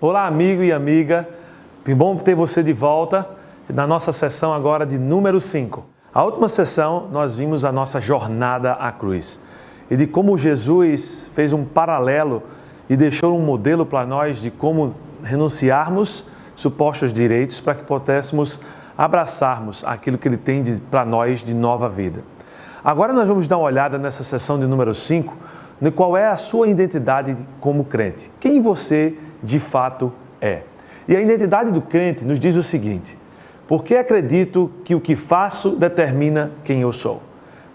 Olá, amigo e amiga. Que bom ter você de volta na nossa sessão agora de número 5. A última sessão nós vimos a nossa jornada à cruz e de como Jesus fez um paralelo e deixou um modelo para nós de como renunciarmos supostos direitos para que pudéssemos abraçarmos aquilo que Ele tem para nós de nova vida. Agora nós vamos dar uma olhada nessa sessão de número 5, no qual é a sua identidade como crente. Quem você de fato é. E a identidade do crente nos diz o seguinte: porque acredito que o que faço determina quem eu sou.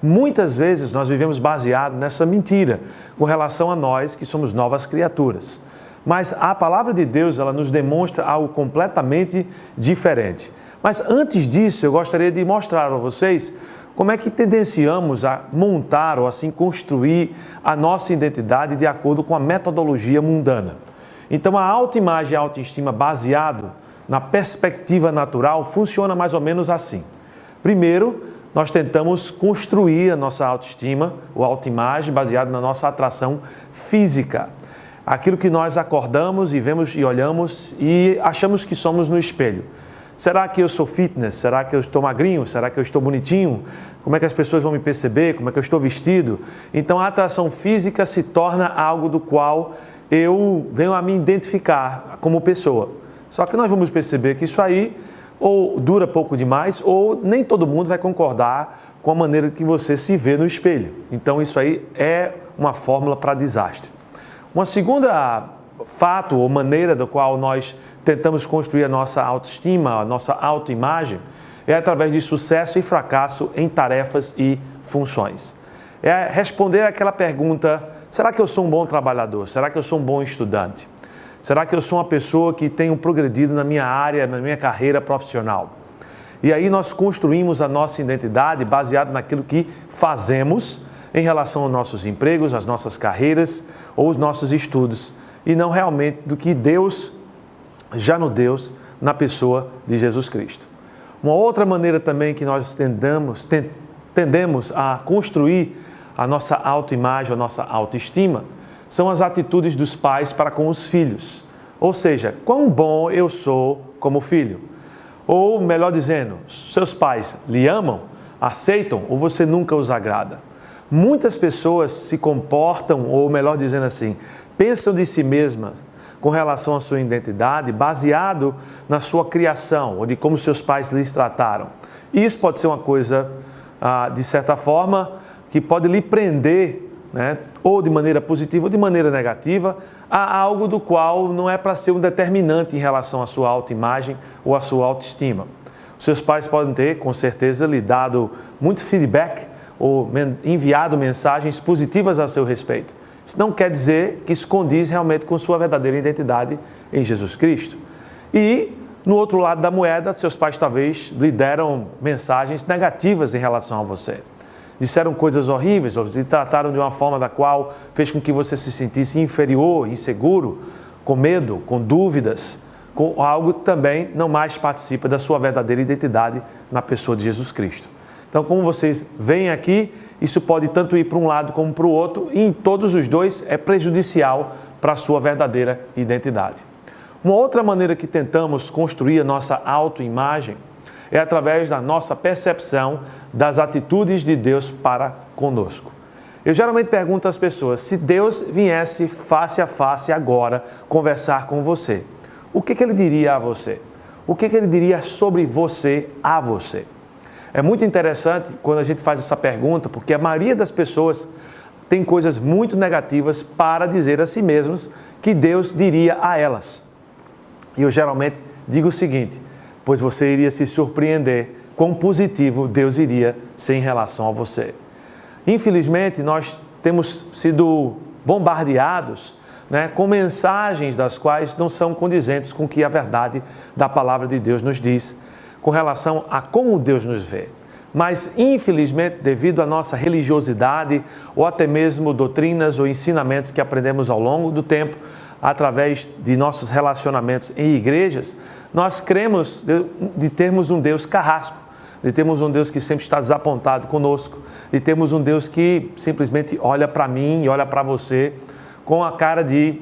Muitas vezes nós vivemos baseado nessa mentira com relação a nós que somos novas criaturas. Mas a palavra de Deus, ela nos demonstra algo completamente diferente. Mas antes disso, eu gostaria de mostrar a vocês como é que tendenciamos a montar ou assim construir a nossa identidade de acordo com a metodologia mundana. Então, a autoimagem e a autoestima baseado na perspectiva natural funciona mais ou menos assim. Primeiro, nós tentamos construir a nossa autoestima ou autoimagem baseado na nossa atração física. Aquilo que nós acordamos e vemos e olhamos e achamos que somos no espelho. Será que eu sou fitness? Será que eu estou magrinho? Será que eu estou bonitinho? Como é que as pessoas vão me perceber? Como é que eu estou vestido? Então, a atração física se torna algo do qual eu venho a me identificar como pessoa. Só que nós vamos perceber que isso aí ou dura pouco demais ou nem todo mundo vai concordar com a maneira que você se vê no espelho. Então isso aí é uma fórmula para desastre. Uma segunda fato ou maneira da qual nós tentamos construir a nossa autoestima, a nossa autoimagem, é através de sucesso e fracasso em tarefas e funções. É responder aquela pergunta: será que eu sou um bom trabalhador? Será que eu sou um bom estudante? Será que eu sou uma pessoa que tenho progredido na minha área, na minha carreira profissional? E aí nós construímos a nossa identidade baseado naquilo que fazemos em relação aos nossos empregos, às nossas carreiras ou os nossos estudos, e não realmente do que Deus já nos deu na pessoa de Jesus Cristo. Uma outra maneira também que nós tendemos a construir a nossa autoimagem, a nossa autoestima, são as atitudes dos pais para com os filhos. Ou seja, quão bom eu sou como filho. Ou, melhor dizendo, seus pais lhe amam, aceitam ou você nunca os agrada. Muitas pessoas se comportam, ou melhor dizendo assim, pensam de si mesmas com relação à sua identidade baseado na sua criação ou de como seus pais lhes trataram. Isso pode ser uma coisa, de certa forma, que pode lhe prender, né, ou de maneira positiva ou de maneira negativa, a algo do qual não é para ser um determinante em relação à sua autoimagem ou à sua autoestima. Seus pais podem ter, com certeza, lhe dado muito feedback ou enviado mensagens positivas a seu respeito. Isso não quer dizer que isso condiz realmente com sua verdadeira identidade em Jesus Cristo. E, no outro lado da moeda, seus pais talvez lhe deram mensagens negativas em relação a você. Disseram coisas horríveis, ou lhe trataram de uma forma da qual fez com que você se sentisse inferior, inseguro, com medo, com dúvidas, com algo que também não mais participa da sua verdadeira identidade na pessoa de Jesus Cristo. Então, como vocês veem aqui, isso pode tanto ir para um lado como para o outro, e em todos os dois é prejudicial para a sua verdadeira identidade. Uma outra maneira que tentamos construir a nossa autoimagem é através da nossa percepção das atitudes de Deus para conosco. Eu geralmente pergunto às pessoas: se Deus viesse face a face agora conversar com você, o que Ele diria a você? O que Ele diria sobre você a você? É muito interessante quando a gente faz essa pergunta, porque a maioria das pessoas tem coisas muito negativas para dizer a si mesmas que Deus diria a elas. E eu geralmente digo o seguinte: pois você iria se surpreender quão positivo Deus iria ser em relação a você. Infelizmente, nós temos sido bombardeados, né, com mensagens das quais não são condizentes com o que a verdade da palavra de Deus nos diz com relação a como Deus nos vê. Mas, infelizmente, devido à nossa religiosidade ou até mesmo doutrinas ou ensinamentos que aprendemos ao longo do tempo, através de nossos relacionamentos em igrejas, nós cremos de termos um Deus carrasco, de termos um Deus que sempre está desapontado conosco, de termos um Deus que simplesmente olha para mim e olha para você com a cara de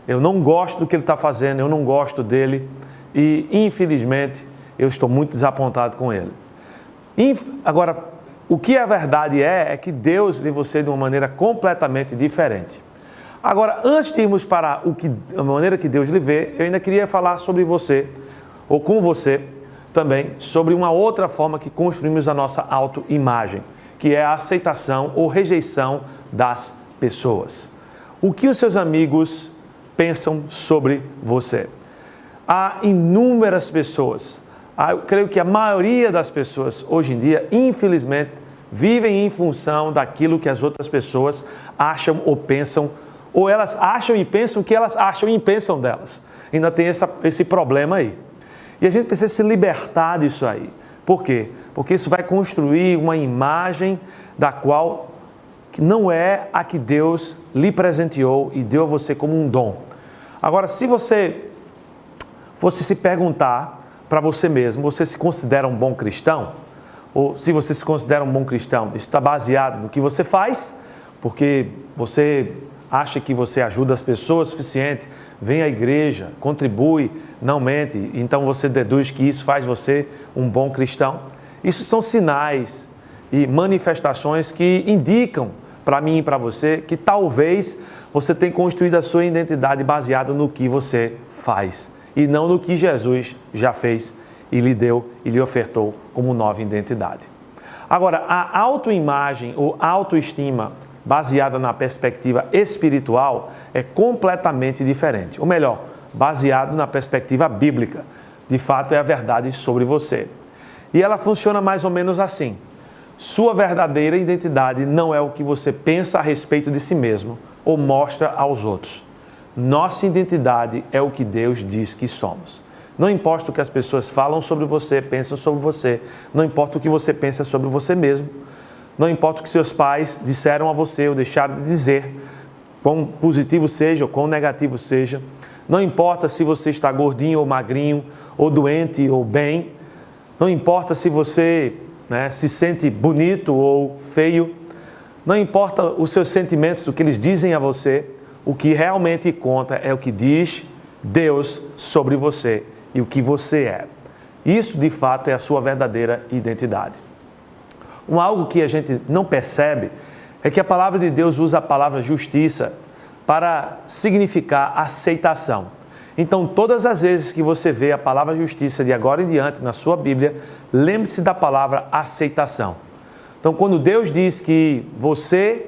eu não gosto do que ele está fazendo, eu não gosto dele e, infelizmente, eu estou muito desapontado com ele. Agora, o que a verdade é que Deus vê você de uma maneira completamente diferente. Agora, antes de irmos para a maneira que Deus lhe vê, eu ainda queria falar sobre você, ou com você também, sobre uma outra forma que construímos a nossa autoimagem, que é a aceitação ou rejeição das pessoas. O que os seus amigos pensam sobre você? Há inúmeras pessoas, eu creio que a maioria das pessoas hoje em dia, infelizmente, vivem em função daquilo que as outras pessoas acham ou pensam, ou elas acham e pensam o que elas acham e pensam delas. Ainda tem esse problema aí. E a gente precisa se libertar disso aí. Por quê? Porque isso vai construir uma imagem da qual não é a que Deus lhe presenteou e deu a você como um dom. Agora, se você fosse se perguntar para você mesmo, você se considera um bom cristão? Ou se você se considera um bom cristão, isso está baseado no que você faz, porque você acha que você ajuda as pessoas o suficiente, vem à igreja, contribui, não mente, então você deduz que isso faz você um bom cristão. Isso são sinais e manifestações que indicam para mim e para você que talvez você tenha construído a sua identidade baseada no que você faz e não no que Jesus já fez e lhe deu e lhe ofertou como nova identidade. Agora, a autoimagem ou autoestima baseada na perspectiva espiritual é completamente diferente. Ou melhor, baseado na perspectiva bíblica. De fato, é a verdade sobre você. E ela funciona mais ou menos assim. Sua verdadeira identidade não é o que você pensa a respeito de si mesmo ou mostra aos outros. Nossa identidade é o que Deus diz que somos. Não importa o que as pessoas falam sobre você, pensam sobre você. Não importa o que você pensa sobre você mesmo. Não importa o que seus pais disseram a você ou deixaram de dizer, quão positivo seja ou quão negativo seja. Não importa se você está gordinho ou magrinho, ou doente ou bem. Não importa se você se sente bonito ou feio. Não importa os seus sentimentos, o que eles dizem a você. O que realmente conta é o que diz Deus sobre você e o que você é. Isso, de fato, é a sua verdadeira identidade. Algo que a gente não percebe é que a palavra de Deus usa a palavra justiça para significar aceitação. Então, todas as vezes que você vê a palavra justiça de agora em diante na sua Bíblia, lembre-se da palavra aceitação. Então, quando Deus diz que você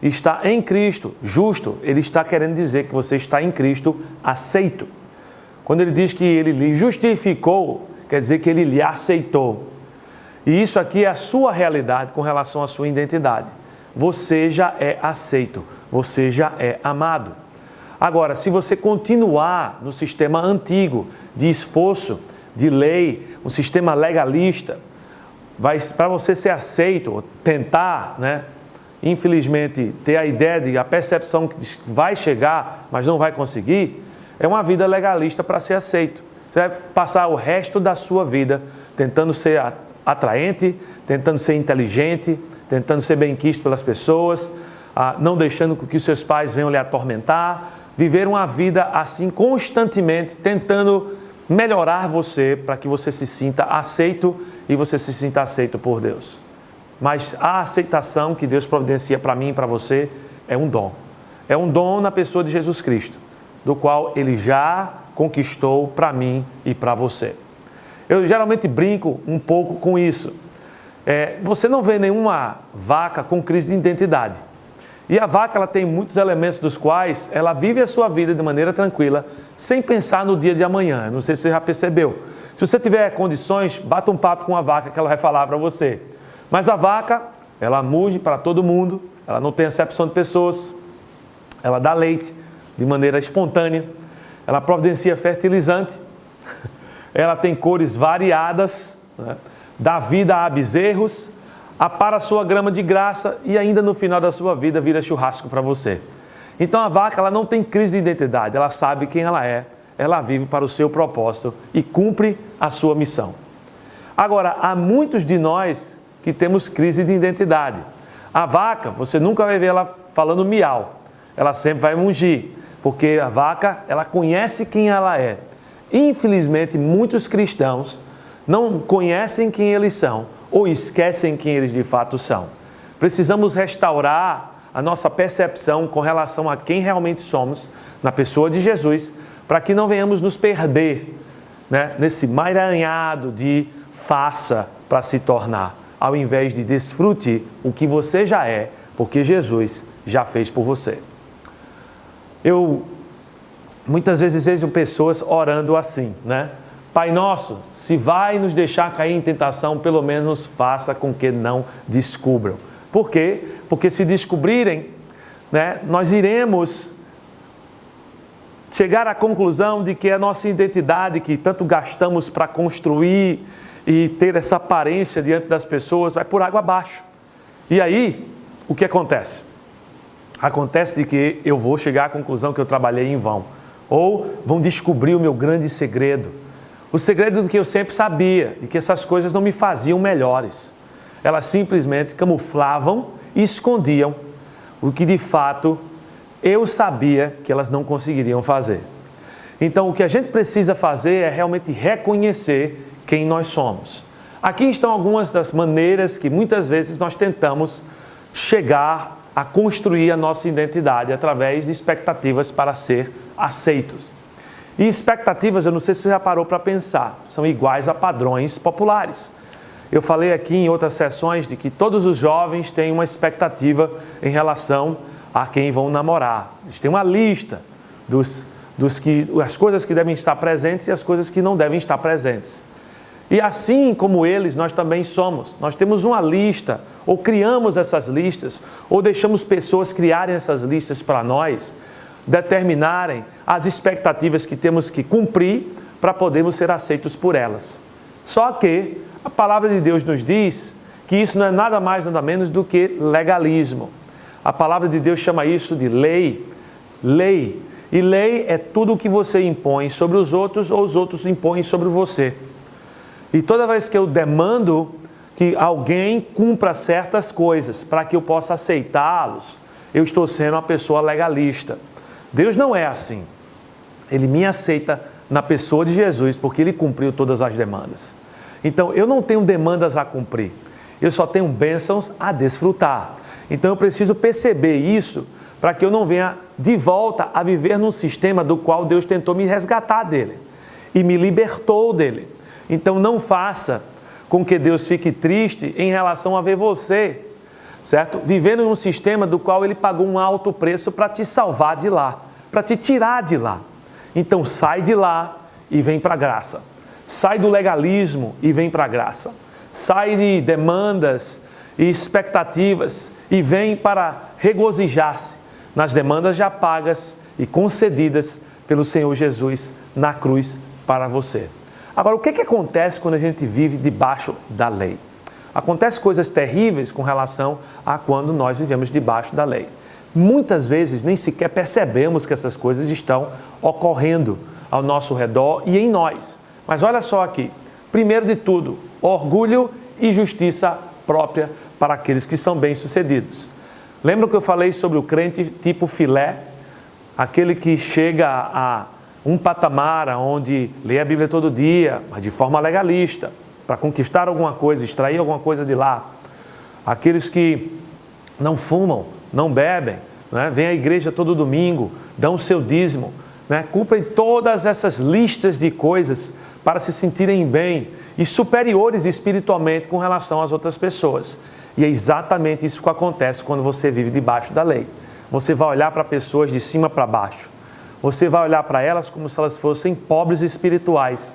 está em Cristo justo, Ele está querendo dizer que você está em Cristo aceito. Quando Ele diz que Ele lhe justificou, quer dizer que Ele lhe aceitou. E isso aqui é a sua realidade com relação à sua identidade. Você já é aceito, você já é amado. Agora, se você continuar no sistema antigo de esforço, de lei, um sistema legalista, para você ser aceito, tentar, infelizmente, ter a ideia a percepção que vai chegar, mas não vai conseguir, é uma vida legalista para ser aceito. Você vai passar o resto da sua vida tentando ser atraente, tentando ser inteligente, tentando ser bem-quisto pelas pessoas, não deixando que os seus pais venham lhe atormentar, viver uma vida assim constantemente, tentando melhorar você para que você se sinta aceito e você se sinta aceito por Deus. Mas a aceitação que Deus providencia para mim e para você é um dom. É um dom na pessoa de Jesus Cristo, do qual Ele já conquistou para mim e para você. Eu geralmente brinco um pouco com isso. Você não vê nenhuma vaca com crise de identidade. E a vaca ela tem muitos elementos dos quais ela vive a sua vida de maneira tranquila, sem pensar no dia de amanhã. Não sei se você já percebeu. Se você tiver condições, bata um papo com a vaca que ela vai falar para você. Mas a vaca, ela muge para todo mundo, ela não tem acepção de pessoas, ela dá leite de maneira espontânea, ela providencia fertilizante, ela tem cores variadas, dá vida a bezerros, apara a sua grama de graça e ainda no final da sua vida vira churrasco para você. Então a vaca ela não tem crise de identidade, ela sabe quem ela é, ela vive para o seu propósito e cumpre a sua missão. Agora, há muitos de nós que temos crise de identidade. A vaca, você nunca vai ver ela falando miau, ela sempre vai mugir. porque a vaca, ela conhece quem ela é. Infelizmente, muitos cristãos não conhecem quem eles são ou esquecem quem eles de fato são. Precisamos restaurar a nossa percepção com relação a quem realmente somos na pessoa de Jesus, para que não venhamos nos perder, né, nesse emaranhado de faça para se tornar, ao invés de desfrute o que você já é, porque Jesus já fez por você. Eu muitas vezes vejo pessoas orando assim, né? Pai nosso, se vai nos deixar cair em tentação, pelo menos faça com que não descubram. Por quê? Porque se descobrirem, né, nós iremos chegar à conclusão de que a nossa identidade, que tanto gastamos para construir e ter essa aparência diante das pessoas, vai por água abaixo. E aí, o que acontece? Acontece de que eu vou chegar à conclusão que eu trabalhei em vão. Ou vão descobrir o meu grande segredo. O segredo do que eu sempre sabia, de que essas coisas não me faziam melhores. Elas simplesmente camuflavam e escondiam o que de fato eu sabia que elas não conseguiriam fazer. Então, o que a gente precisa fazer é realmente reconhecer quem nós somos. Aqui estão algumas das maneiras que muitas vezes nós tentamos chegar a construir a nossa identidade através de expectativas para ser aceitos. E expectativas, eu não sei se você já parou para pensar, são iguais a padrões populares. Eu falei aqui em outras sessões de que todos os jovens têm uma expectativa em relação a quem vão namorar. Eles têm uma lista as coisas que devem estar presentes e as coisas que não devem estar presentes. E assim como eles, nós também somos. Nós temos uma lista, ou criamos essas listas, ou deixamos pessoas criarem essas listas para nós, determinarem as expectativas que temos que cumprir para podermos ser aceitos por elas. Só que a palavra de Deus nos diz que isso não é nada mais, nada menos do que legalismo. A palavra de Deus chama isso de lei. Lei. E lei é tudo o que você impõe sobre os outros ou os outros impõem sobre você. E toda vez que eu demando que alguém cumpra certas coisas para que eu possa aceitá-los, eu estou sendo uma pessoa legalista. Deus não é assim. Ele me aceita na pessoa de Jesus porque Ele cumpriu todas as demandas. Então, eu não tenho demandas a cumprir. Eu só tenho bênçãos a desfrutar. Então, eu preciso perceber isso para que eu não venha de volta a viver num sistema do qual Deus tentou me resgatar dele e me libertou dele. Então, não faça com que Deus fique triste em relação a ver você, certo? Vivendo num sistema do qual Ele pagou um alto preço para te salvar de lá, para te tirar de lá. Então, sai de lá e vem para a graça. Sai do legalismo e vem para a graça. Sai de demandas e expectativas e vem para regozijar-se nas demandas já pagas e concedidas pelo Senhor Jesus na cruz para você. Agora, o que acontece quando a gente vive debaixo da lei? Acontecem coisas terríveis com relação a quando nós vivemos debaixo da lei. Muitas vezes nem sequer percebemos que essas coisas estão ocorrendo ao nosso redor e em nós. Mas olha só aqui, primeiro de tudo, orgulho e justiça própria para aqueles que são bem-sucedidos. Lembra que eu falei sobre o crente tipo filé? Aquele que chega a um patamar onde lê a Bíblia todo dia, mas de forma legalista, para conquistar alguma coisa, extrair alguma coisa de lá. Aqueles que não fumam, não bebem, né? Vêm à igreja todo domingo, dão o seu dízimo, né? Cumprem todas essas listas de coisas para se sentirem bem e superiores espiritualmente com relação às outras pessoas. E é exatamente isso que acontece quando você vive debaixo da lei. Você vai olhar para pessoas de cima para baixo. Você vai olhar para elas como se elas fossem pobres espirituais,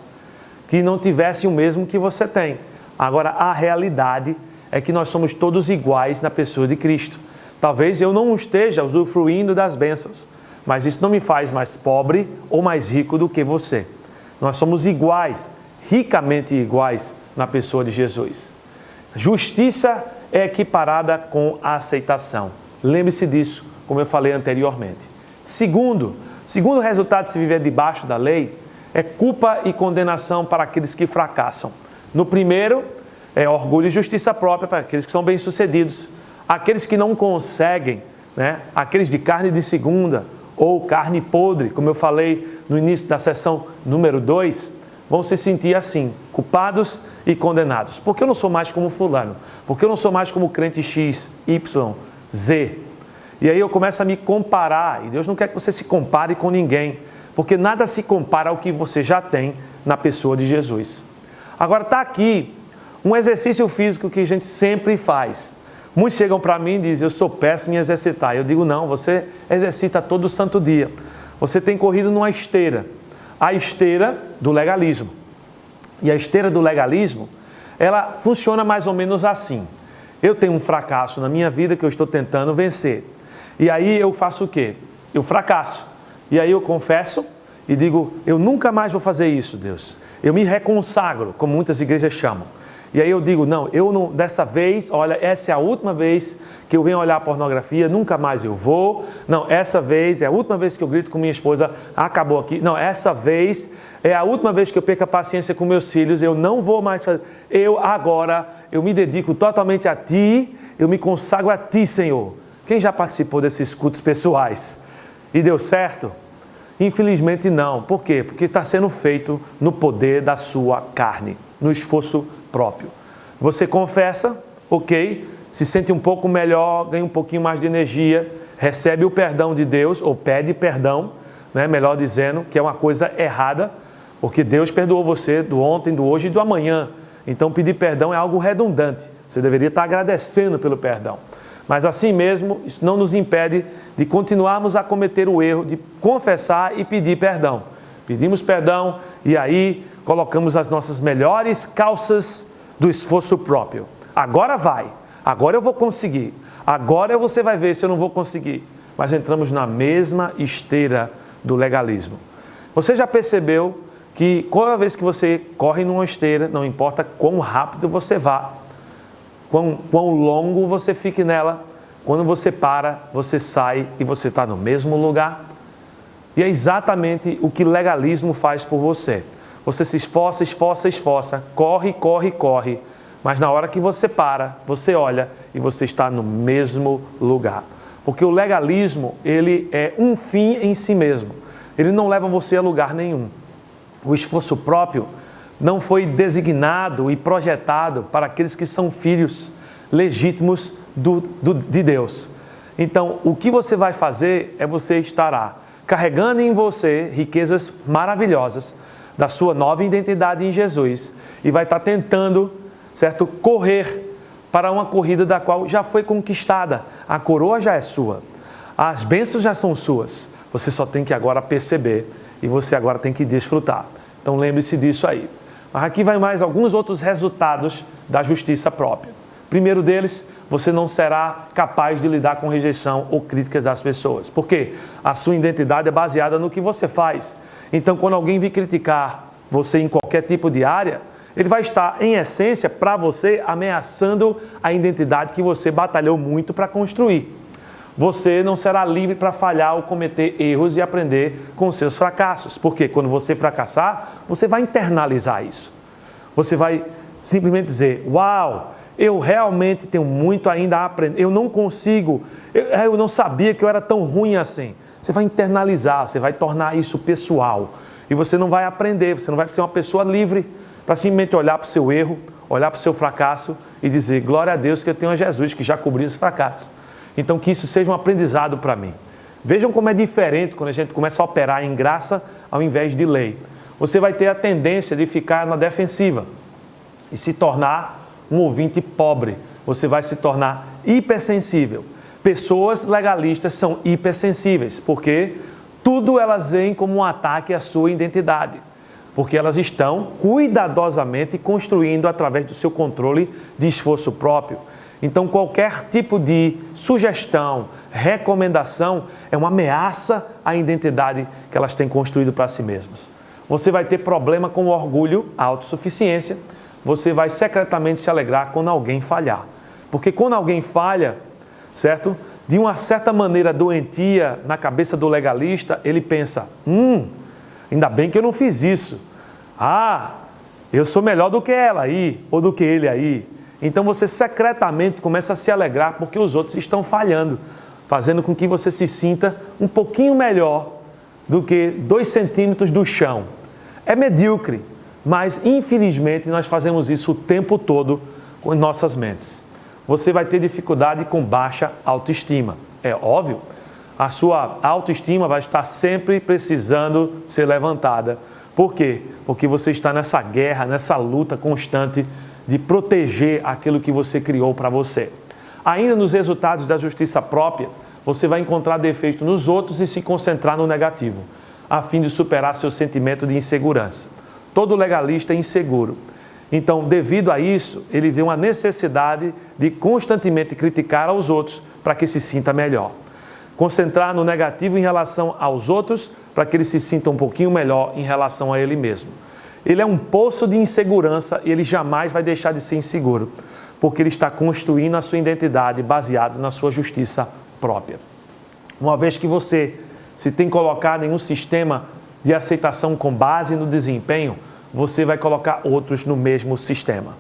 que não tivessem o mesmo que você tem. Agora, a realidade é que nós somos todos iguais na pessoa de Cristo. Talvez eu não esteja usufruindo das bênçãos, mas isso não me faz mais pobre ou mais rico do que você. Nós somos iguais, ricamente iguais na pessoa de Jesus. Justiça é equiparada com a aceitação. Lembre-se disso, como eu falei anteriormente. Segundo resultado de se viver debaixo da lei é culpa e condenação para aqueles que fracassam. No primeiro, é orgulho e justiça própria para aqueles que são bem-sucedidos. Aqueles que não conseguem, né? Aqueles de carne de segunda, ou carne podre, como eu falei no início da sessão número 2, vão se sentir assim, culpados e condenados. Porque eu não sou mais como fulano? Porque eu não sou mais como crente X, Y, Z? E aí eu começo a me comparar, e Deus não quer que você se compare com ninguém, porque nada se compara ao que você já tem na pessoa de Jesus. Agora está aqui um exercício físico que a gente sempre faz. Muitos chegam para mim e dizem, eu sou péssimo em exercitar. Eu digo, não, você exercita todo santo dia. Você tem corrido numa esteira. A esteira do legalismo. E a esteira do legalismo, ela funciona mais ou menos assim. Eu tenho um fracasso na minha vida que eu estou tentando vencer. E aí eu faço o quê? Eu fracasso. E aí eu confesso e digo, eu nunca mais vou fazer isso, Deus. Eu me reconsagro, como muitas igrejas chamam. E aí eu digo, não, dessa vez, olha, essa é a última vez que eu venho olhar pornografia, nunca mais eu vou. Não, essa vez é a última vez que eu grito com minha esposa, acabou aqui. Não, essa vez é a última vez que eu perco a paciência com meus filhos, eu não vou mais fazer. Eu me dedico totalmente a Ti, eu me consagro a Ti, Senhor. Quem já participou desses cultos pessoais? E deu certo? Infelizmente não. Por quê? Porque está sendo feito no poder da sua carne, no esforço próprio. Você confessa, ok, se sente um pouco melhor, ganha um pouquinho mais de energia, recebe o perdão de Deus, ou pede perdão, né, melhor dizendo, que é uma coisa errada, porque Deus perdoou você do ontem, do hoje e do amanhã. Então pedir perdão é algo redundante. Você deveria estar agradecendo pelo perdão. Mas assim mesmo, isso não nos impede de continuarmos a cometer o erro de confessar e pedir perdão. Pedimos perdão e aí colocamos as nossas melhores calças do esforço próprio. Agora vai, agora eu vou conseguir, agora você vai ver se eu não vou conseguir. Mas entramos na mesma esteira do legalismo. Você já percebeu que toda vez que você corre numa esteira, não importa quão rápido você vá, quão longo você fique nela, quando você para, você sai e você está no mesmo lugar? E é exatamente o que legalismo faz por você. Você se esforça, corre, mas na hora que você para, você olha e você está no mesmo lugar. Porque o legalismo, ele é um fim em si mesmo. Ele não leva você a lugar nenhum. O esforço próprio não foi designado e projetado para aqueles que são filhos legítimos de Deus. Então, o que você vai fazer é você estará carregando em você riquezas maravilhosas da sua nova identidade em Jesus e vai estar tentando, certo, correr para uma corrida da qual já foi conquistada. A coroa já é sua, as bênçãos já são suas. Você só tem que agora perceber e você agora tem que desfrutar. Então lembre-se disso aí. Mas aqui vai mais alguns outros resultados da justiça própria. Primeiro deles, você não será capaz de lidar com rejeição ou críticas das pessoas. Por quê? A sua identidade é baseada no que você faz. Então, quando alguém vir criticar você em qualquer tipo de área, ele vai estar, em essência, para você, ameaçando a identidade que você batalhou muito para construir. Você não será livre para falhar ou cometer erros e aprender com os seus fracassos. Porque quando você fracassar, você vai internalizar isso. Você vai simplesmente dizer, uau, eu realmente tenho muito ainda a aprender. Eu não consigo, eu não sabia que eu era tão ruim assim. Você vai internalizar, você vai tornar isso pessoal. E você não vai aprender, você não vai ser uma pessoa livre para simplesmente olhar para o seu erro, olhar para o seu fracasso e dizer, glória a Deus que eu tenho a Jesus que já cobriu esse fracasso. Então que isso seja um aprendizado para mim. Vejam como é diferente quando a gente começa a operar em graça ao invés de lei. Você vai ter a tendência de ficar na defensiva e se tornar um ouvinte pobre. Você vai se tornar hipersensível. Pessoas legalistas são hipersensíveis, porque tudo elas veem como um ataque à sua identidade. Porque elas estão cuidadosamente construindo através do seu controle de esforço próprio. Então qualquer tipo de sugestão, recomendação é uma ameaça à identidade que elas têm construído para si mesmas. Você vai ter problema com o orgulho, a autossuficiência. Você vai secretamente se alegrar quando alguém falhar. Porque quando alguém falha, certo? De uma certa maneira doentia na cabeça do legalista, ele pensa, ainda bem que eu não fiz isso. Eu sou melhor do que ela aí, ou do que ele aí. Então você secretamente começa a se alegrar porque os outros estão falhando. fazendo com que você se sinta um pouquinho melhor do que 2 centímetros do chão. É medíocre, mas infelizmente nós fazemos isso o tempo todo com nossas mentes. Você vai ter dificuldade com baixa autoestima. É óbvio, a sua autoestima vai estar sempre precisando ser levantada. Por quê? Porque você está nessa guerra, nessa luta constante de proteger aquilo que você criou para você. Ainda nos resultados da justiça própria, você vai encontrar defeito nos outros e se concentrar no negativo, a fim de superar seu sentimento de insegurança. Todo legalista é inseguro. Então, devido a isso, ele vê uma necessidade de constantemente criticar aos outros para que se sinta melhor. Concentrar no negativo em relação aos outros para que ele se sinta um pouquinho melhor em relação a ele mesmo. Ele é um poço de insegurança e ele jamais vai deixar de ser inseguro, porque ele está construindo a sua identidade baseada na sua justiça própria. Uma vez que você se tem colocado em um sistema de aceitação com base no desempenho, você vai colocar outros no mesmo sistema.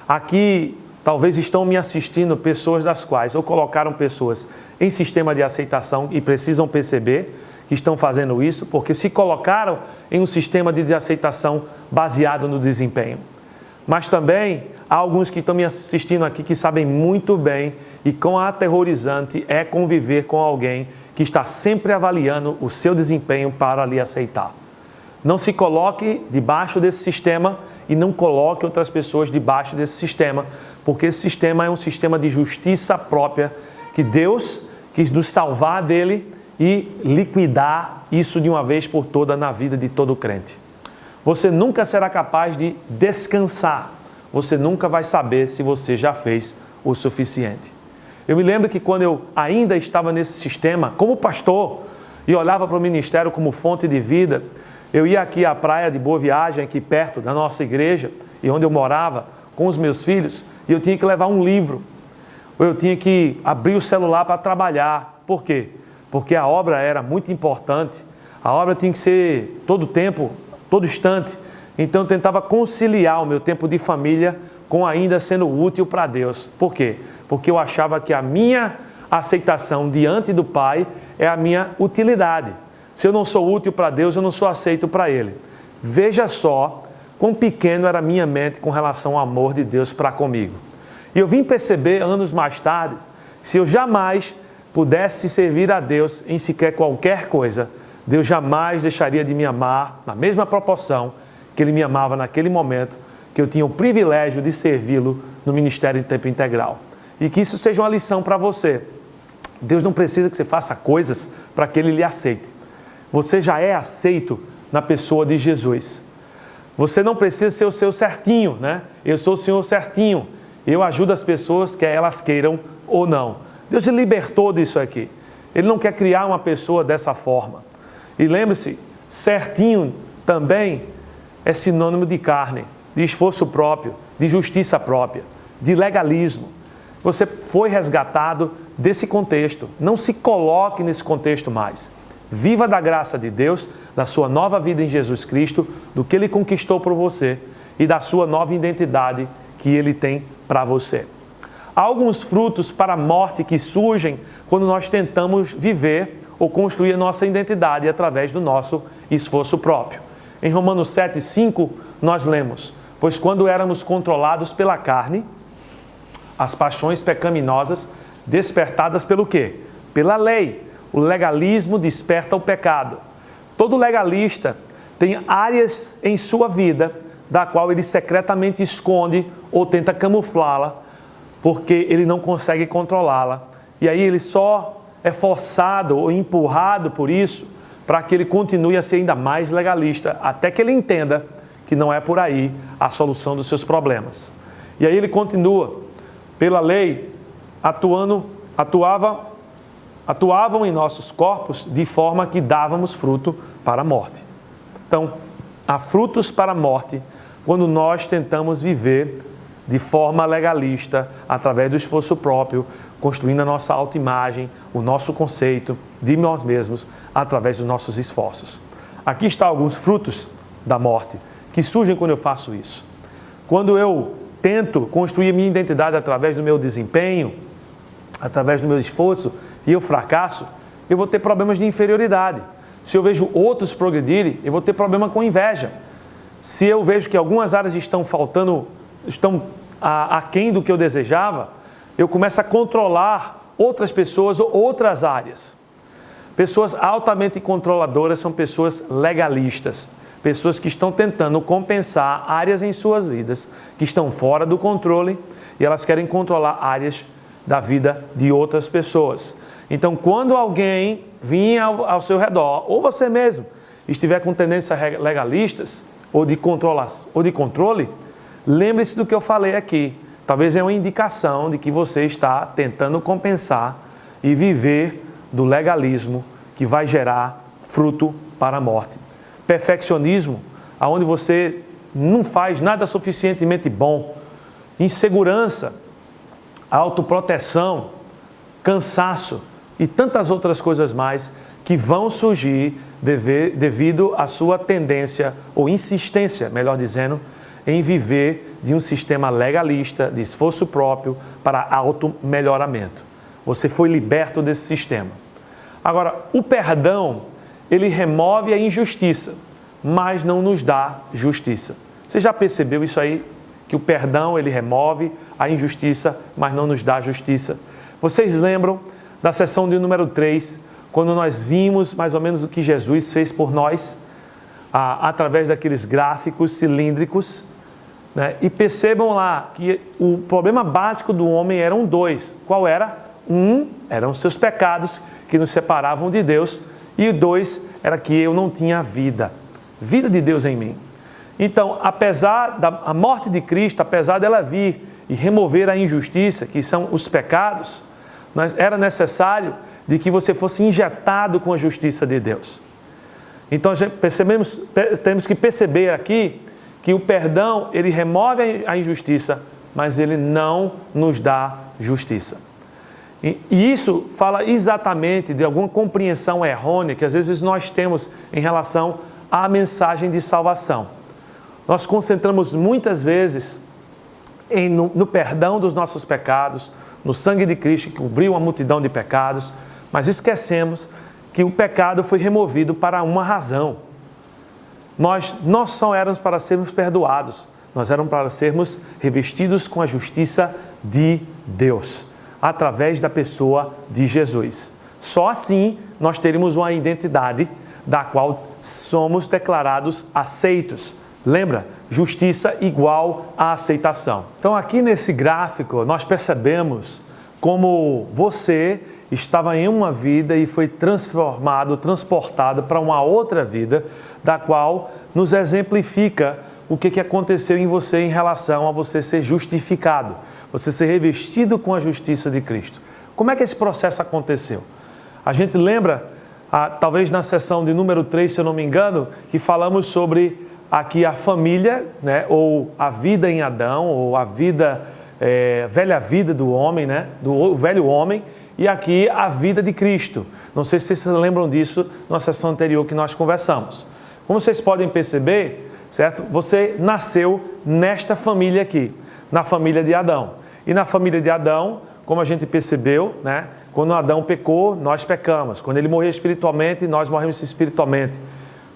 Aqui, talvez estão me assistindo pessoas das quais ou colocaram pessoas em sistema de aceitação e precisam perceber que estão fazendo isso, porque se colocaram em um sistema de aceitação baseado no desempenho. Mas também há alguns que estão me assistindo aqui que sabem muito bem e quão aterrorizante é conviver com alguém que está sempre avaliando o seu desempenho para lhe aceitar. Não se coloque debaixo desse sistema e não coloque outras pessoas debaixo desse sistema, porque esse sistema é um sistema de justiça própria que Deus quis nos salvar dele e liquidar isso de uma vez por toda na vida de todo crente. Você nunca será capaz de descansar. Você nunca vai saber se você já fez o suficiente. Eu me lembro que quando eu ainda estava nesse sistema, como pastor, e olhava para o ministério como fonte de vida, eu ia aqui à praia de Boa Viagem, aqui perto da nossa igreja, e onde eu morava, com os meus filhos, e eu tinha que levar um livro. Ou eu tinha que abrir o celular para trabalhar. Por quê? Porque a obra era muito importante. A obra tinha que ser todo tempo, todo instante. Então eu tentava conciliar o meu tempo de família com ainda sendo útil para Deus. Por quê? Porque eu achava que a minha aceitação diante do Pai é a minha utilidade. Se eu não sou útil para Deus, eu não sou aceito para Ele. Veja só quão pequeno era a minha mente com relação ao amor de Deus para comigo. E eu vim perceber anos mais tarde, se eu jamais pudesse servir a Deus em sequer qualquer coisa, Deus jamais deixaria de me amar na mesma proporção que Ele me amava naquele momento que eu tinha o privilégio de servi-lo no ministério de tempo integral. E que isso seja uma lição para você. Deus não precisa que você faça coisas para que Ele lhe aceite. Você já é aceito na pessoa de Jesus. Você não precisa ser o seu certinho, né? Eu sou o Senhor certinho. Eu ajudo as pessoas, quer elas queiram ou não. Deus te libertou disso aqui. Ele não quer criar uma pessoa dessa forma. E lembre-se, certinho também é sinônimo de carne, de esforço próprio, de justiça própria, de legalismo. Você foi resgatado desse contexto. Não se coloque nesse contexto mais. Viva da graça de Deus, da sua nova vida em Jesus Cristo, do que Ele conquistou por você e da sua nova identidade que Ele tem para você. Há alguns frutos para a morte que surgem quando nós tentamos viver ou construir a nossa identidade através do nosso esforço próprio. Em Romanos 7:5, nós lemos: pois quando éramos controlados pela carne, as paixões pecaminosas despertadas pelo quê? Pela lei. O legalismo desperta o pecado. Todo legalista tem áreas em sua vida da qual ele secretamente esconde ou tenta camuflá-la, porque ele não consegue controlá-la. E aí ele só é forçado ou empurrado por isso para que ele continue a ser ainda mais legalista, até que ele entenda que não é por aí a solução dos seus problemas. E aí ele continua, pela lei, atuavam em nossos corpos de forma que dávamos fruto para a morte. Então, há frutos para a morte quando nós tentamos viver de forma legalista, através do esforço próprio, construindo a nossa autoimagem, o nosso conceito de nós mesmos, através dos nossos esforços. Aqui estão alguns frutos da morte que surgem quando eu faço isso. Quando eu tento construir minha identidade através do meu desempenho, através do meu esforço, e eu fracasso, eu vou ter problemas de inferioridade. Se eu vejo outros progredirem, eu vou ter problema com inveja. Se eu vejo que algumas áreas estão aquém do que eu desejava, eu começo a controlar outras pessoas ou outras áreas. Pessoas altamente controladoras são pessoas legalistas, pessoas que estão tentando compensar áreas em suas vidas que estão fora do controle e elas querem controlar áreas da vida de outras pessoas. Então, quando alguém vir ao seu redor, ou você mesmo, estiver com tendências legalistas ou de controle, lembre-se do que eu falei aqui. Talvez é uma indicação de que você está tentando compensar e viver do legalismo que vai gerar fruto para a morte. Perfeccionismo, onde você não faz nada suficientemente bom. Insegurança, autoproteção, cansaço e tantas outras coisas mais que vão surgir devido à sua tendência ou insistência, melhor dizendo, em viver de um sistema legalista, de esforço próprio para auto-melhoramento. Você foi liberto desse sistema. Agora, o perdão, ele remove a injustiça, mas não nos dá justiça. Você já percebeu isso aí? Que o perdão, ele remove a injustiça, mas não nos dá justiça. Vocês lembram da sessão de número 3, quando nós vimos mais ou menos o que Jesus fez por nós, através daqueles gráficos cilíndricos, né? E percebam lá que o problema básico do homem eram dois. Qual era? Eram seus pecados que nos separavam de Deus, e dois, era que eu não tinha vida de Deus em mim. Então, apesar da morte de Cristo, apesar dela vir e remover a injustiça, que são os pecados, era necessário de que você fosse injetado com a justiça de Deus. Então, temos que perceber aqui que o perdão, ele remove a injustiça, mas ele não nos dá justiça. E isso fala exatamente de alguma compreensão errônea que às vezes nós temos em relação à mensagem de salvação. Nós concentramos muitas vezes no perdão dos nossos pecados, no sangue de Cristo que cobriu uma multidão de pecados, mas esquecemos que o pecado foi removido para uma razão. Nós só éramos para sermos perdoados, nós éramos para sermos revestidos com a justiça de Deus, através da pessoa de Jesus. Só assim nós teremos uma identidade da qual somos declarados aceitos. Lembra? Justiça igual a aceitação. Então aqui nesse gráfico nós percebemos como você estava em uma vida e foi transportado para uma outra vida, da qual nos exemplifica o que aconteceu em você em relação a você ser justificado, você ser revestido com a justiça de Cristo. Como é que esse processo aconteceu? A gente lembra, talvez na sessão de número 3, se eu não me engano, que falamos sobre aqui a família, né, ou a vida em Adão, ou a vida, velha vida do homem, né, do velho homem, e aqui a vida de Cristo. Não sei se vocês se lembram disso na sessão anterior que nós conversamos. Como vocês podem perceber, certo? Você nasceu nesta família aqui, na família de Adão. E na família de Adão, como a gente percebeu, né? Quando Adão pecou, nós pecamos. Quando ele morreu espiritualmente, nós morremos espiritualmente.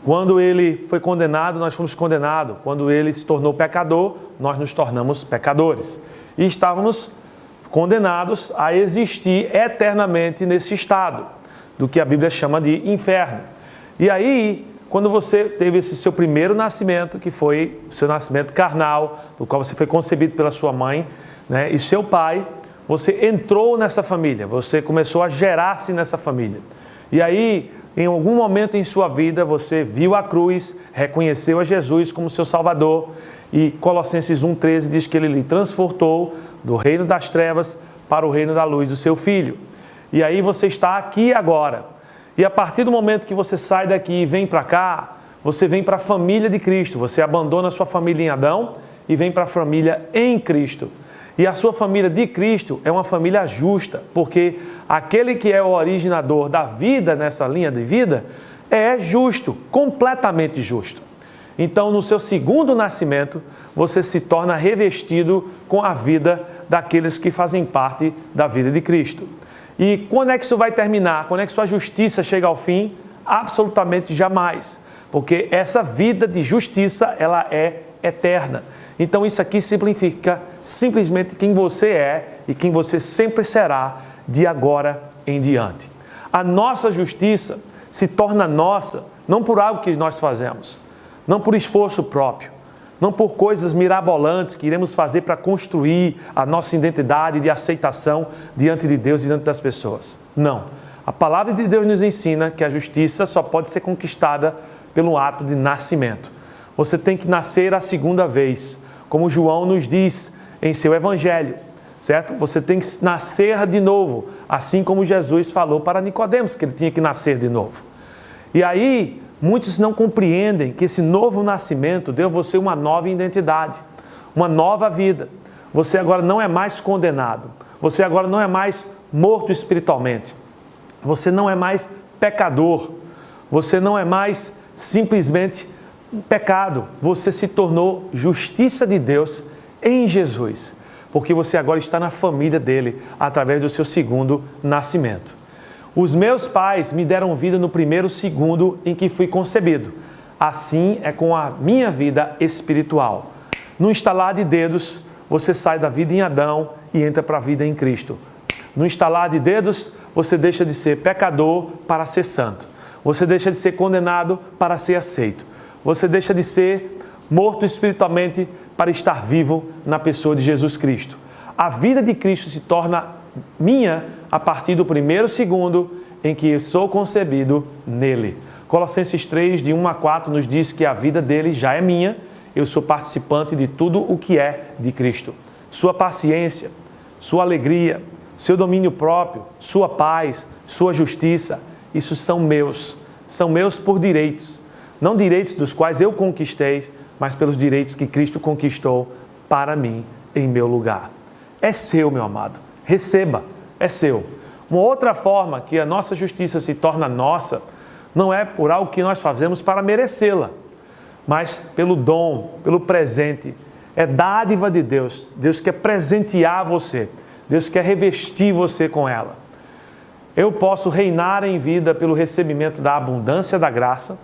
Quando ele foi condenado, nós fomos condenados. Quando ele se tornou pecador, nós nos tornamos pecadores. E estávamos condenados a existir eternamente nesse estado, do que a Bíblia chama de inferno. E aí, quando você teve esse seu primeiro nascimento, que foi o seu nascimento carnal, do qual você foi concebido pela sua mãe, né, e seu pai, você entrou nessa família, você começou a gerar-se nessa família. E aí, em algum momento em sua vida, você viu a cruz, reconheceu a Jesus como seu Salvador, e Colossenses 1,13 diz que ele lhe transportou do reino das trevas para o reino da luz do seu Filho. E aí você está aqui agora. E a partir do momento que você sai daqui e vem para cá, você vem para a família de Cristo. Você abandona a sua família em Adão e vem para a família em Cristo. E a sua família de Cristo é uma família justa, porque aquele que é o originador da vida nessa linha de vida é justo, completamente justo. Então, no seu segundo nascimento, você se torna revestido com a vida daqueles que fazem parte da vida de Cristo. E quando é que isso vai terminar? Quando é que sua justiça chega ao fim? Absolutamente jamais. Porque essa vida de justiça, ela é eterna. Então isso aqui significa simplesmente quem você é e quem você sempre será de agora em diante. A nossa justiça se torna nossa, não por algo que nós fazemos, não por esforço próprio, não por coisas mirabolantes que iremos fazer para construir a nossa identidade de aceitação diante de Deus e diante das pessoas. Não. A palavra de Deus nos ensina que a justiça só pode ser conquistada pelo ato de nascimento. Você tem que nascer a segunda vez, como João nos diz em seu evangelho, certo? Você tem que nascer de novo, assim como Jesus falou para Nicodemos que ele tinha que nascer de novo. E aí, muitos não compreendem que esse novo nascimento deu a você uma nova identidade, uma nova vida. Você agora não é mais condenado, você agora não é mais morto espiritualmente, você não é mais pecador, você não é mais simplesmente pecado, você se tornou justiça de Deus em Jesus, porque você agora está na família dele através do seu segundo nascimento. Os meus pais me deram vida no primeiro segundo em que fui concebido. Assim é com a minha vida espiritual. No estalar de dedos, você sai da vida em Adão e entra para a vida em Cristo. No estalar de dedos, você deixa de ser pecador para ser santo. Você deixa de ser condenado para ser aceito. Você deixa de ser morto espiritualmente para estar vivo na pessoa de Jesus Cristo. A vida de Cristo se torna minha a partir do primeiro segundo em que eu sou concebido nele. Colossenses 3, de 1 a 4, nos diz que a vida dele já é minha, eu sou participante de tudo o que é de Cristo. Sua paciência, sua alegria, seu domínio próprio, sua paz, sua justiça, isso são meus por direitos. Não direitos dos quais eu conquistei, mas pelos direitos que Cristo conquistou para mim em meu lugar. É seu, meu amado. Receba, é seu. Uma outra forma que a nossa justiça se torna nossa, não é por algo que nós fazemos para merecê-la, mas pelo dom, pelo presente. É dádiva de Deus. Deus quer presentear você. Deus quer revestir você com ela. Eu posso reinar em vida pelo recebimento da abundância da graça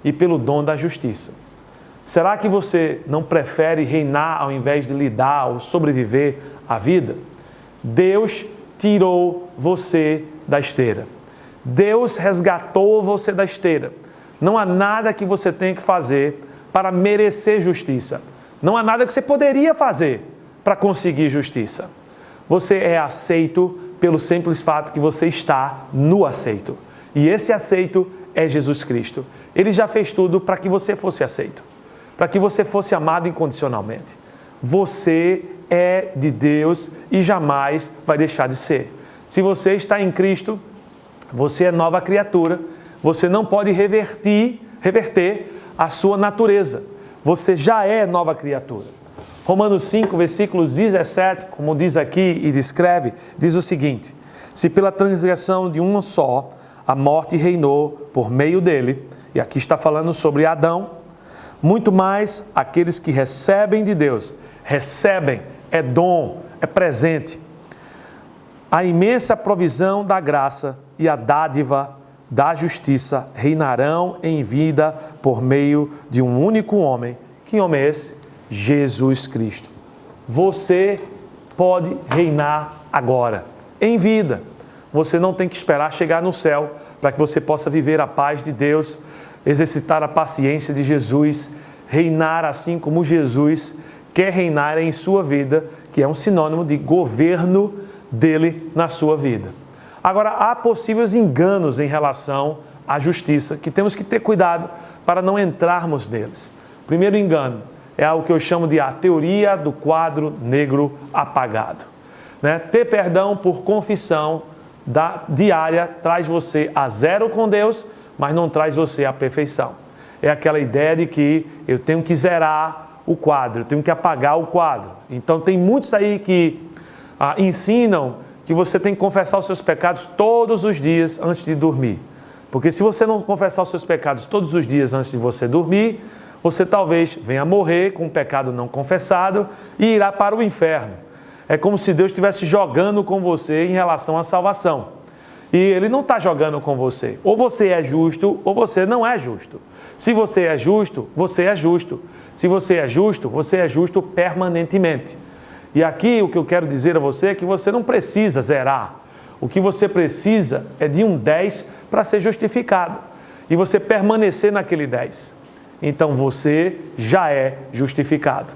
e pelo dom da justiça. Será que você não prefere reinar ao invés de lidar ou sobreviver à vida? Deus tirou você da esteira. Deus resgatou você da esteira. Não há nada que você tenha que fazer para merecer justiça. Não há nada que você poderia fazer para conseguir justiça. Você é aceito pelo simples fato que você está no aceito. E esse aceito é Jesus Cristo. Ele já fez tudo para que você fosse aceito, para que você fosse amado incondicionalmente. Você é de Deus e jamais vai deixar de ser. Se você está em Cristo, você é nova criatura. Você não pode reverter a sua natureza. Você já é nova criatura. Romanos 5, versículos 17, como diz aqui e descreve, diz o seguinte: se pela transgressão de um só a morte reinou por meio dele, e aqui está falando sobre Adão, muito mais aqueles que recebem de Deus, recebem, é dom, é presente, a imensa provisão da graça e a dádiva da justiça reinarão em vida por meio de um único homem. Que homem é esse? Jesus Cristo. Você pode reinar agora, em vida. Você não tem que esperar chegar no céu para que você possa viver a paz de Deus, exercitar a paciência de Jesus, reinar assim como Jesus quer reinar em sua vida, que é um sinônimo de governo dele na sua vida. Agora, há possíveis enganos em relação à justiça, que temos que ter cuidado para não entrarmos neles. Primeiro engano é algo que eu chamo de a teoria do quadro negro apagado. Ter perdão por confissão diária traz você a zero com Deus, mas não traz você à perfeição. É aquela ideia de que eu tenho que zerar o quadro, eu tenho que apagar o quadro. Então tem muitos aí que ensinam que você tem que confessar os seus pecados todos os dias antes de dormir. Porque se você não confessar os seus pecados todos os dias antes de você dormir, você talvez venha morrer com um pecado não confessado e irá para o inferno. É como se Deus estivesse jogando com você em relação à salvação. E Ele não está jogando com você. Ou você é justo, ou você não é justo. Se você é justo, você é justo. Se você é justo permanentemente. E aqui o que eu quero dizer a você é que você não precisa zerar. O que você precisa é de um 10 para ser justificado. E você permanecer naquele 10. Então você já é justificado.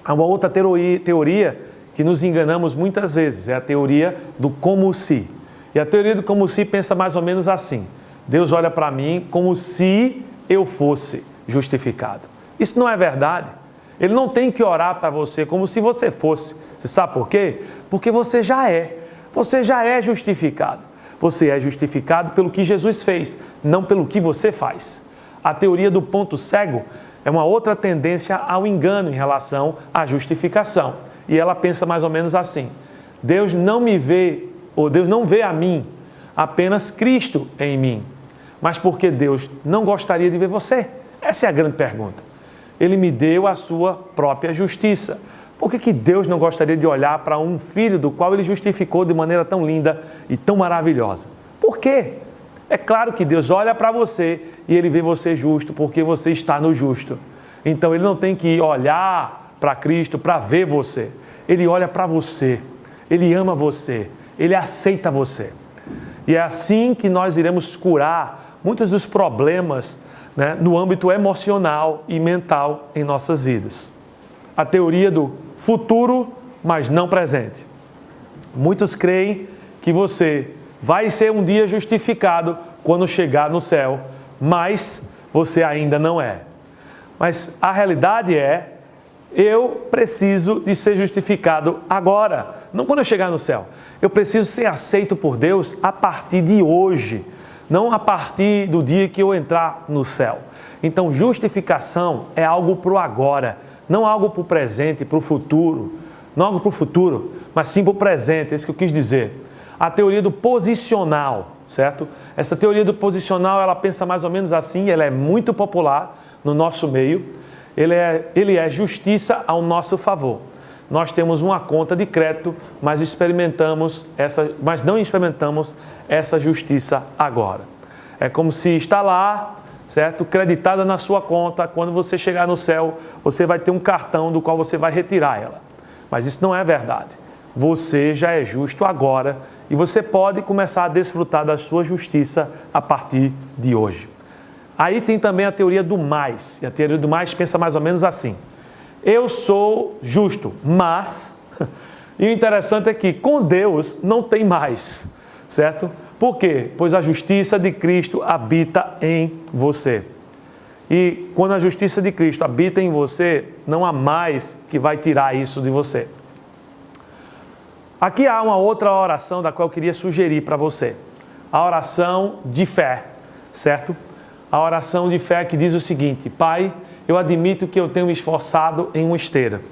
Há uma outra teoria que nos enganamos muitas vezes. É a teoria do como se. E a teoria do como se pensa mais ou menos assim. Deus olha para mim como se eu fosse justificado. Isso não é verdade. Ele não tem que orar para você como se você fosse. Você sabe por quê? Porque você já é. Você já é justificado. Você é justificado pelo que Jesus fez, não pelo que você faz. A teoria do ponto cego é uma outra tendência ao engano em relação à justificação. E ela pensa mais ou menos assim. Deus não me vê, ou Deus não vê a mim, apenas Cristo em mim. Mas porque Deus não gostaria de ver você? Essa é a grande pergunta. Ele me deu a sua própria justiça. Por que Deus não gostaria de olhar para um filho do qual Ele justificou de maneira tão linda e tão maravilhosa? Por quê? É claro que Deus olha para você e Ele vê você justo porque você está no justo. Então Ele não tem que olhar para Cristo para ver você. Ele olha para você. Ele ama você. Ele aceita você. E é assim que nós iremos curar muitos dos problemas, né, no âmbito emocional e mental em nossas vidas. A teoria do futuro, mas não presente. Muitos creem que você vai ser um dia justificado quando chegar no céu, mas você ainda não é. Mas a realidade é, eu preciso de ser justificado agora, não quando eu chegar no céu. Eu preciso ser aceito por Deus a partir de hoje, não a partir do dia que eu entrar no céu. Então, justificação é algo para o agora, não algo para o presente, para o futuro. Não algo para o futuro, mas sim para o presente, é isso que eu quis dizer. A teoria do posicional, certo? Essa teoria do posicional, ela pensa mais ou menos assim, ela é muito popular no nosso meio. Ele é justiça ao nosso favor. Nós temos uma conta de crédito, mas não experimentamos essa justiça agora. É como se está lá, certo? Creditada na sua conta, quando você chegar no céu, você vai ter um cartão do qual você vai retirar ela. Mas isso não é verdade. Você já é justo agora e você pode começar a desfrutar da sua justiça a partir de hoje. Aí tem também a teoria do mais. E a teoria do mais pensa mais ou menos assim. Eu sou justo, mas... E o interessante é que com Deus não tem mais, certo? Por quê? Pois a justiça de Cristo habita em você. E quando a justiça de Cristo habita em você, não há mais que vai tirar isso de você. Aqui há uma outra oração da qual eu queria sugerir para você. A oração de fé, certo? A oração de fé que diz o seguinte: Pai, eu admito que eu tenho me esforçado em uma esteira,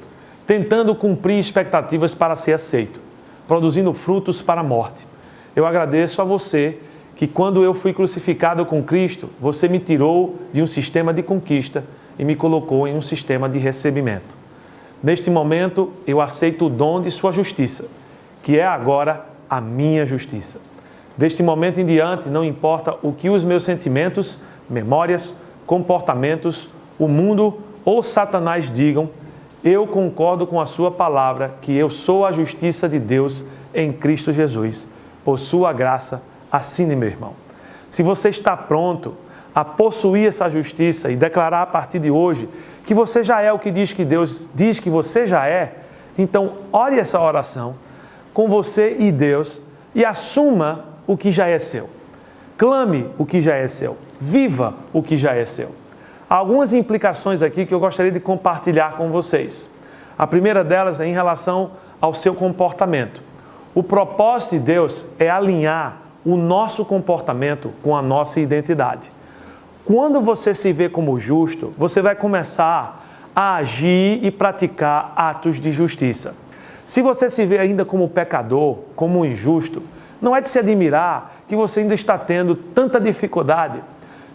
tentando cumprir expectativas para ser aceito, produzindo frutos para a morte. Eu agradeço a você que quando eu fui crucificado com Cristo, você me tirou de um sistema de conquista e me colocou em um sistema de recebimento. Neste momento, eu aceito o dom de sua justiça, que é agora a minha justiça. Deste momento em diante, não importa o que os meus sentimentos, memórias, comportamentos, o mundo ou Satanás digam, eu concordo com a sua palavra que eu sou a justiça de Deus em Cristo Jesus. Por sua graça, assine, meu irmão. Se você está pronto a possuir essa justiça e declarar a partir de hoje que você já é o que diz que Deus diz que você já é, então ore essa oração com você e Deus e assuma o que já é seu. Clame o que já é seu. Viva o que já é seu. Há algumas implicações aqui que eu gostaria de compartilhar com vocês. A primeira delas é em relação ao seu comportamento. O propósito de Deus é alinhar o nosso comportamento com a nossa identidade. Quando você se vê como justo, você vai começar a agir e praticar atos de justiça. Se você se vê ainda como pecador, como injusto, não é de se admirar que você ainda está tendo tanta dificuldade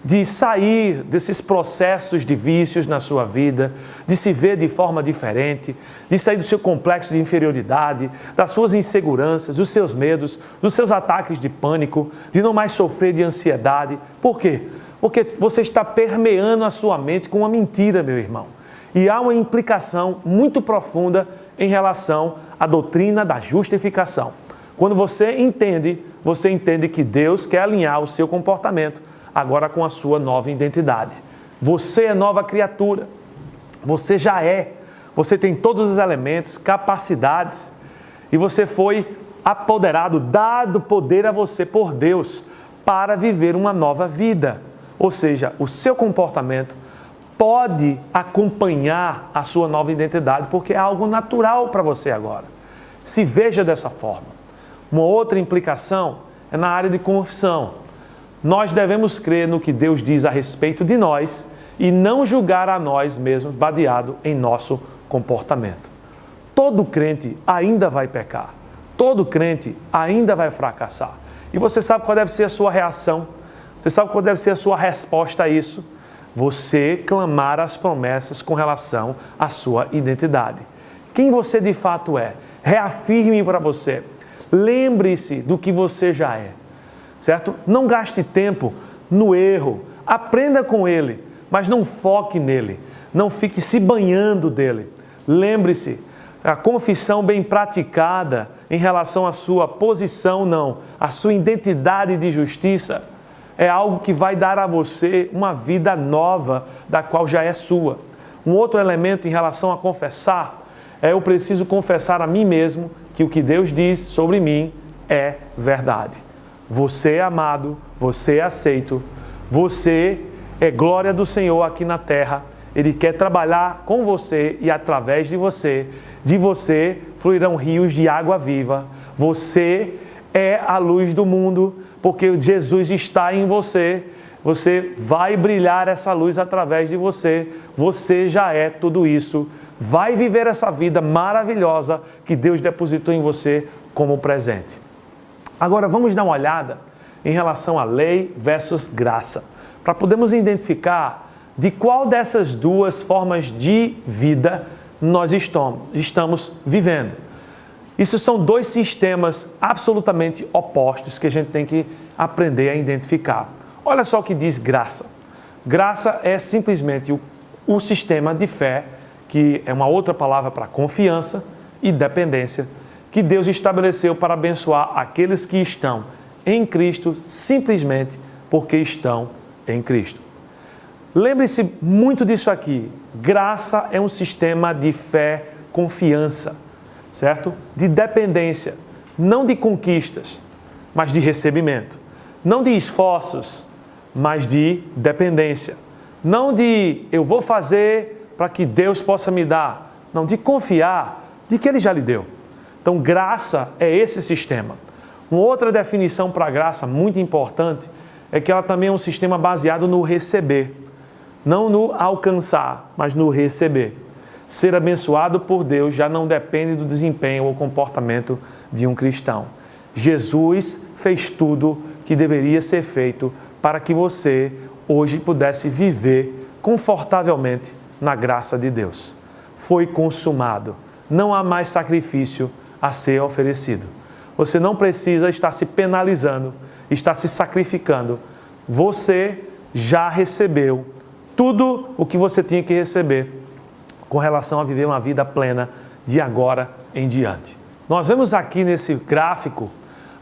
de sair desses processos de vícios na sua vida, de se ver de forma diferente, de sair do seu complexo de inferioridade, das suas inseguranças, dos seus medos, dos seus ataques de pânico, de não mais sofrer de ansiedade. Por quê? Porque você está permeando a sua mente com uma mentira, meu irmão. E há uma implicação muito profunda em relação à doutrina da justificação. Quando você entende que Deus quer alinhar o seu comportamento agora com a sua nova identidade. Você é nova criatura. Você já é. Você tem todos os elementos, capacidades. E você foi apoderado, dado poder a você por Deus para viver uma nova vida. Ou seja, o seu comportamento pode acompanhar a sua nova identidade, porque é algo natural para você agora. Se veja dessa forma. Uma outra implicação é na área de confissão. Nós devemos crer no que Deus diz a respeito de nós e não julgar a nós mesmos baseado em nosso comportamento. Todo crente ainda vai pecar. Todo crente ainda vai fracassar. E você sabe qual deve ser a sua reação? Você sabe qual deve ser a sua resposta a isso? Você clamar as promessas com relação à sua identidade. Quem você de fato é? Reafirme para você. Lembre-se do que você já é. Certo? Não gaste tempo no erro. Aprenda com ele, mas não foque nele. Não fique se banhando dele. Lembre-se, a confissão bem praticada em relação à sua posição, não, a sua identidade de justiça, é algo que vai dar a você uma vida nova, da qual já é sua. Um outro elemento em relação a confessar, eu preciso confessar a mim mesmo que o que Deus diz sobre mim é verdade. Você é amado, você é aceito, você é glória do Senhor aqui na terra. Ele quer trabalhar com você e através de você fluirão rios de água viva. Você é a luz do mundo, porque Jesus está em você. Você vai brilhar essa luz através de você. Você já é tudo isso. Vai viver essa vida maravilhosa que Deus depositou em você como presente. Agora vamos dar uma olhada em relação à lei versus graça, para podermos identificar de qual dessas duas formas de vida nós estamos vivendo. Isso são dois sistemas absolutamente opostos que a gente tem que aprender a identificar. Olha só o que diz graça. Graça é simplesmente o sistema de fé, que é uma outra palavra para confiança e dependência, que Deus estabeleceu para abençoar aqueles que estão em Cristo simplesmente porque estão em Cristo. Lembre-se muito disso aqui. Graça é um sistema de fé, confiança, certo? De dependência, não de conquistas, mas de recebimento. Não de esforços, mas de dependência. Não de eu vou fazer para que Deus possa me dar. Não, de confiar de que Ele já lhe deu. Então, graça é esse sistema. Uma outra definição para graça muito importante é que ela também é um sistema baseado no receber. Não no alcançar, mas no receber. Ser abençoado por Deus já não depende do desempenho ou comportamento de um cristão. Jesus fez tudo que deveria ser feito para que você hoje pudesse viver confortavelmente na graça de Deus. Foi consumado. Não há mais sacrifício a ser oferecido. Você não precisa estar se penalizando, estar se sacrificando. Você já recebeu tudo o que você tinha que receber com relação a viver uma vida plena de agora em diante. Nós vemos aqui nesse gráfico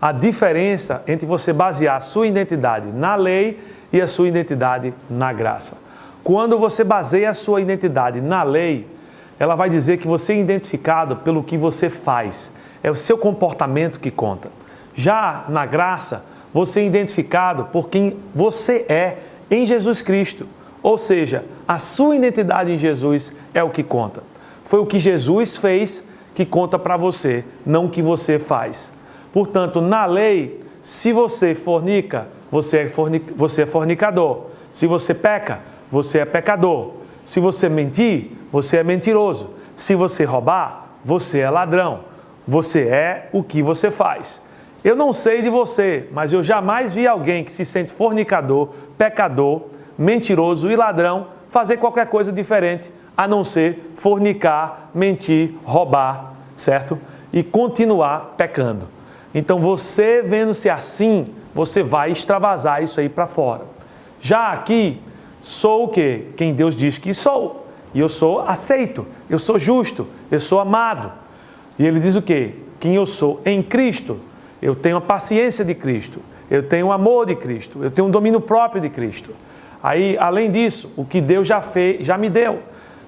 a diferença entre você basear a sua identidade na lei e a sua identidade na graça. Quando você baseia a sua identidade na lei, ela vai dizer que você é identificado pelo que você faz. É o seu comportamento que conta. Já na graça, você é identificado por quem você é em Jesus Cristo. Ou seja, a sua identidade em Jesus é o que conta. Foi o que Jesus fez que conta para você, não o que você faz. Portanto, na lei, se você fornica, você é fornicador. Se você peca, você é pecador. Se você mentir, você é mentiroso. Se você roubar, você é ladrão. Você é o que você faz. Eu não sei de você, mas eu jamais vi alguém que se sente fornicador, pecador mentiroso e ladrão fazer qualquer coisa diferente a não ser fornicar, mentir, roubar, certo? E continuar pecando. Então você vendo-se assim, você vai extravasar isso aí para fora. Já aqui, sou o quê? Quem Deus diz que sou. E eu sou aceito, eu sou justo, eu sou amado. E ele diz o quê? Quem eu sou em Cristo. Eu tenho a paciência de Cristo, eu tenho o amor de Cristo, eu tenho um domínio próprio de Cristo. Aí, além disso, o que Deus já fez, já me deu.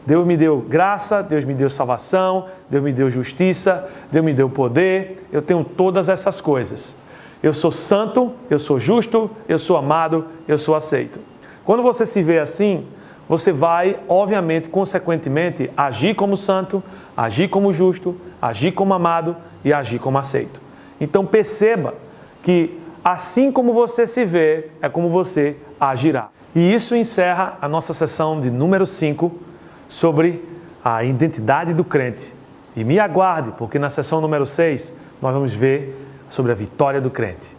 Deus me deu graça, Deus me deu salvação, Deus me deu justiça, Deus me deu poder, eu tenho todas essas coisas. Eu sou santo, eu sou justo, eu sou amado, eu sou aceito. Quando você se vê assim, você vai, obviamente, consequentemente, agir como santo, agir como justo, agir como amado e agir como aceito. Então perceba que assim como você se vê, é como você agirá. E isso encerra a nossa sessão de número 5 sobre a identidade do crente. E me aguarde, porque na sessão número 6 nós vamos ver sobre a vitória do crente.